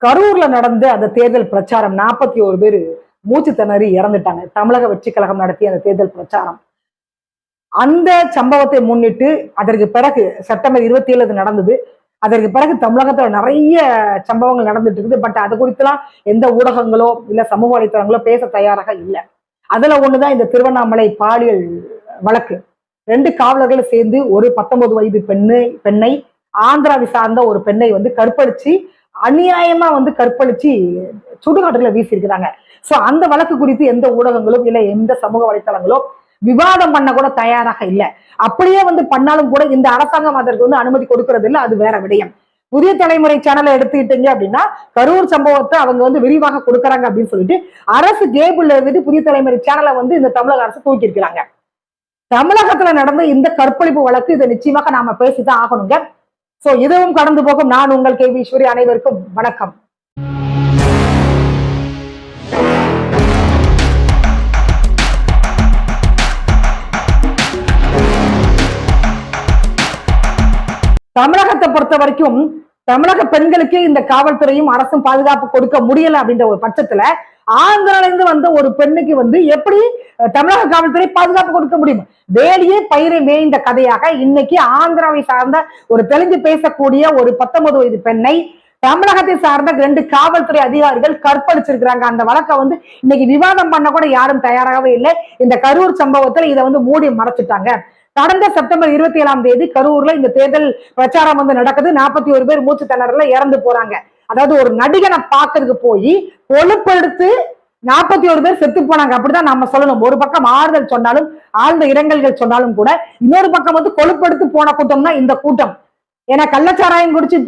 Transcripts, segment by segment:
கரூர்ல நடந்த அந்த தேர்தல் பிரச்சாரம் 41 பேர் மூச்சு திணறி இறந்துட்டாங்க. தமிழக வெற்றி கழகம் நடத்திய அந்த தேர்தல் பிரச்சாரம். அந்த சம்பவத்தை முன்னிட்டு அதற்கு பிறகு செப்டம்பர் 27 அது நடந்தது. அதற்கு பிறகு தமிழகத்துல நிறைய சம்பவங்கள் நடந்துட்டு இருக்குது. பட் அது குறித்துலாம் எந்த ஊடகங்களோ இல்ல சமூக வலைத்தளங்களோ பேச தயாராக இல்லை. அதுல ஒண்ணுதான் இந்த திருவண்ணாமலை பாலியல் வழக்கு. 2 காவலர்கள் சேர்ந்து ஒரு 19 வயது பெண்ணை ஆந்திராவை சார்ந்த ஒரு பெண்ணை கற்பழிச்சு அநியாயமா கற்பழிச்சு சுடுகாட்டுல வீசி இருக்கிறாங்க. சோ அந்த வழக்கு குறித்து எந்த ஊடகங்களும் இல்ல எந்த சமூக வலைத்தளங்களோ விவாதம் பண்ண கூட தயாராக இல்லை. அப்படியே பண்ணாலும் கூட இந்த அரசாங்கம் அதற்கு அனுமதி கொடுக்கறது இல்லை. அது வேற விடயம். புதிய தலைமுறை சேனலை எடுத்துக்கிட்டீங்க அப்படின்னா கரூர் சம்பவத்தை அவங்க விரிவாக கொடுக்கறாங்க அப்படின்னு சொல்லிட்டு அரசு கேபிள்ல இருந்துட்டு புதிய தலைமுறை சேனலை இந்த தமிழக அரசு தூக்கி இருக்கிறாங்க. தமிழகத்துல நடந்த இந்த கற்பழிப்பு வழக்கு இதை நிச்சயமாக நாம பேசிதான் ஆகணுங்க. சோ இதுவும் கடந்து போகும். நான் உங்கள் கேவி ஈஸ்வரி. அனைவருக்கும் வணக்கம். தமிழகத்தை பொறுத்த வரைக்கும் தமிழக பெண்களுக்கு இந்த காவல்துறையும் அரசும் பாதுகாப்பு கொடுக்க முடியல அப்படின்ற ஒரு பட்சத்துல ஆந்திரால இருந்து வந்த ஒரு பெண்ணுக்கு எப்படி தமிழக காவல்துறை பாதுகாப்பு கொடுக்க முடியும்? வேலியே பயிரை மேய்ந்த கதையாக இன்னைக்கு ஆந்திராவை சார்ந்த ஒரு தெலுங்கு பேசக்கூடிய ஒரு 19 வயது பெண்ணை தமிழகத்தை சார்ந்த 2 காவல்துறை அதிகாரிகள் கற்பழிச்சிருக்கிறாங்க. அந்த வழக்கை இன்னைக்கு விவாதம் பண்ண கூட யாரும் தயாராகவே இல்லை. இந்த கரூர் சம்பவத்துல இதை மூடி மறைச்சிட்டாங்க. கடந்த செப்டம்பர் 27ஆம் தேதி கரூர்ல இந்த தேர்தல் பிரச்சாரம் நடக்குது. 41 பேர் மூச்சு திணறல இறந்து போறாங்க. அதாவது ஒரு நடிகனை பார்க்கறதுக்கு போய் கொழுப்பெடுத்து 41 பேர் செத்து போனாங்க. அப்படிதான் நம்ம சொல்லணும். ஒரு பக்கம் ஆறுதல் சொன்னாலும் ஆழ்ந்த இரங்கல்கள் சொன்னாலும் கூட இன்னொரு பக்கம் கொழுப்பெடுத்து போன கூட்டம்னா இந்த கூட்டம். ஏன்னா கள்ளச்சாராயம் குடிச்சு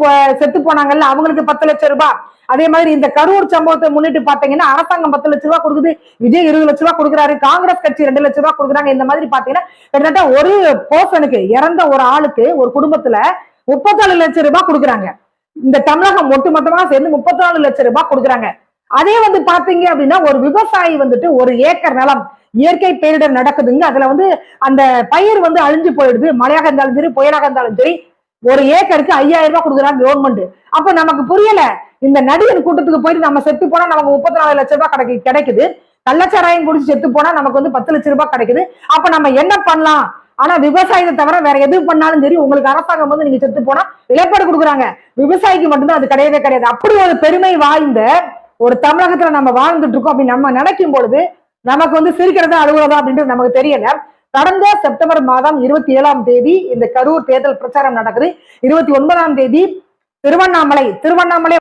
செத்து போனாங்கல்ல, அவங்களுக்கு 10 லட்சம் ரூபாய். அதே மாதிரி இந்த கரூர் சம்பவத்தை முன்னிட்டு பாத்தீங்கன்னா அரசாங்கம் 10 லட்சம் ரூபாய் கொடுக்குது, விஜய் 20 லட்சம் ரூபாய் கொடுக்குறாரு, காங்கிரஸ் கட்சி 2 லட்சம் ரூபாய் கொடுக்குறாங்க. இந்த மாதிரி பாத்தீங்கன்னா கிட்டத்தட்ட ஒரு பர்சனுக்கு, இறந்த ஒரு ஆளுக்கு, ஒரு குடும்பத்துல 34 லட்சம் ரூபாய் கொடுக்குறாங்க. இந்த தமிழகம் ஒட்டுமொத்தமா சேர்ந்து 34 லட்சம் ரூபாய் கொடுக்குறாங்க. அதே பாத்தீங்க அப்படின்னா ஒரு விவசாயி ஒரு ஏக்கர் நிலம் இயற்கை பேரிடர் நடக்குதுங்க. அதுல அந்த பயிர் அழிஞ்சு போயிடுது. மழையாக இருந்தாலும் சரி புயலாக இருந்தாலும் சரி ஒரு ஏக்கருக்கு 5000 ரூபாய் கொடுக்குறாங்க கவர்மெண்ட். அப்ப நமக்கு புரியல, இந்த நடிகர் கூட்டத்துக்கு போயிட்டு நம்ம செத்து போனா நமக்கு 34 லட்சம் ரூபாய் கிடைக்குது. கள்ளச்சாராயம் குடிச்சு செத்து போனா நமக்கு 10 லட்சம் ரூபாய் கிடைக்குது. அப்ப நம்ம என்ன பண்ணலாம்? ஆனா விவசாயத்தை தவிர வேற எது பண்ணாலும் சரி உங்களுக்கு அரசாங்கம் நீங்க செத்து போனா இழப்பீடு கொடுக்குறாங்க. விவசாயிக்கு மட்டும்தான் அது கிடையவே கிடையாது. அப்படி ஒரு பெருமை வாய்ந்த ஒரு தமிழகத்துல நம்ம வாழ்ந்துட்டு இருக்கோம் அப்படின்னு நம்ம நினைக்கும் பொழுது நமக்கு சிரிக்கிறதா அழுகுறதா அப்படின்றது நமக்கு தெரியல. கடந்த செப்டம்பர் மாதம் 27ஆம் தேதி இந்த கரூர் தேர்தல் பிரச்சாரம் நடக்குது. 29ஆம் தேதி திருவண்ணாமலை